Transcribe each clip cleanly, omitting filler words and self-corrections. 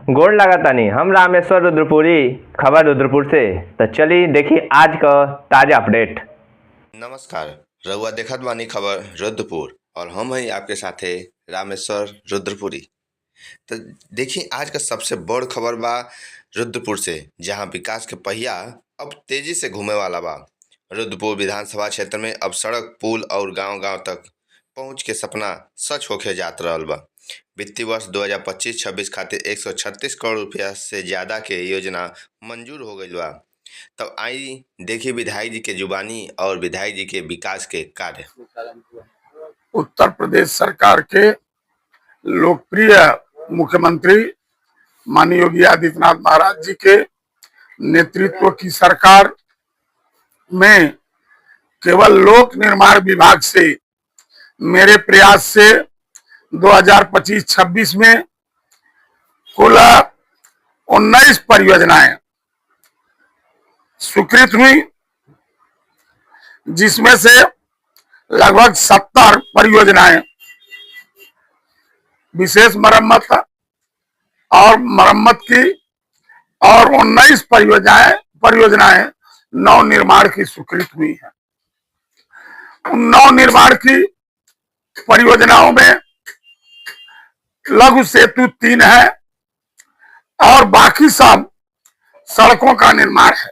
गोड़ लगातानी हम रामेश्वर रुद्रपुरी, खबर रुद्रपुर से। तो चलिए देखिए आज का ताजा अपडेट। नमस्कार, रउआ देखत बानी खबर रुद्रपुर और हम हैं आपके साथे रामेश्वर रुद्रपुरी। तो देखिए आज का सबसे बड़ खबर बा रुद्रपुर से, जहां विकास के पहिया अब तेजी से घूमे वाला बा। रुद्रपुर विधानसभा क्षेत्र में अब सड़क, पुल और गांव-गांव तक पहुंच के सपना सच होके जात रहल बा। वित्तीय वर्ष 2025-26 खातिर 136 करोड़ रुपया से ज्यादा के योजना मंजूर हो गई बा। तब आई देखिए विधायक जी के जुबानी और विधायक जी के विकास के कार्य। उत्तर प्रदेश सरकार के लोकप्रिय मुख्यमंत्री माननीय योगी आदित्यनाथ महाराज जी के नेतृत्व की सरकार में केवल लोक निर्माण विभाग से मेरे प्रयास से 2025-26 में कुल 19 परियोजनाएं स्वीकृत हुई, जिसमें से लगभग 70 परियोजनाएं विशेष मरम्मत और मरम्मत की और 19 परियोजनाएं नव निर्माण की स्वीकृत हुई हैं। उन नव निर्माण की परियोजनाओं में लघु सेतु 3 है और बाकी सब सड़कों का निर्माण है।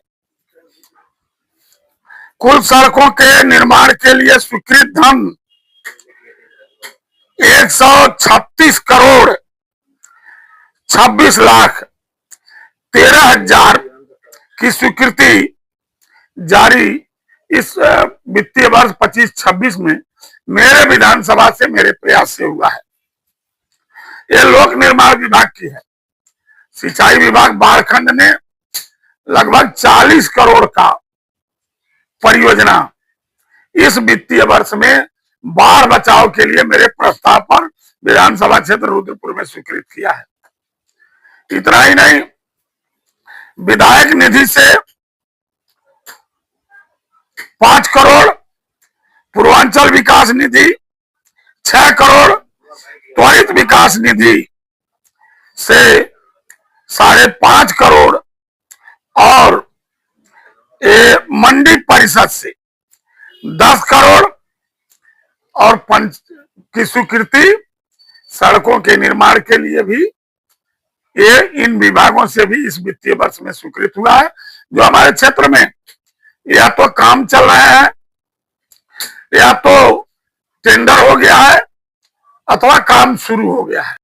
कुल सड़कों के निर्माण के लिए स्वीकृत धन 136 करोड़ 26 लाख 13 हजार की स्वीकृति जारी इस वित्तीय वर्ष 25-26 में मेरे विधानसभा से मेरे प्रयास से हुआ है। यह लोक निर्माण विभाग की है। सिंचाई विभाग बाढ़खंड ने लगभग 40 करोड़ का परियोजना इस वित्तीय वर्ष में बाढ़ बचाव के लिए मेरे प्रस्ताव पर विधानसभा क्षेत्र रुद्रपुर में स्वीकृत किया है। इतना ही नहीं, विधायक निधि से 5 करोड़, पूर्वांचल विकास निधि 6 करोड़, त्वरित विकास निधि से 5.5 करोड़ और मंडी परिषद से 10 करोड़ और पंच की स्वीकृति सड़कों के निर्माण के लिए भी ये इन विभागों से भी इस वित्तीय वर्ष में स्वीकृत हुआ है। जो हमारे क्षेत्र में या तो काम चल रहे हैं या तो टेंडर हो गया है अथवा काम शुरू हो गया है।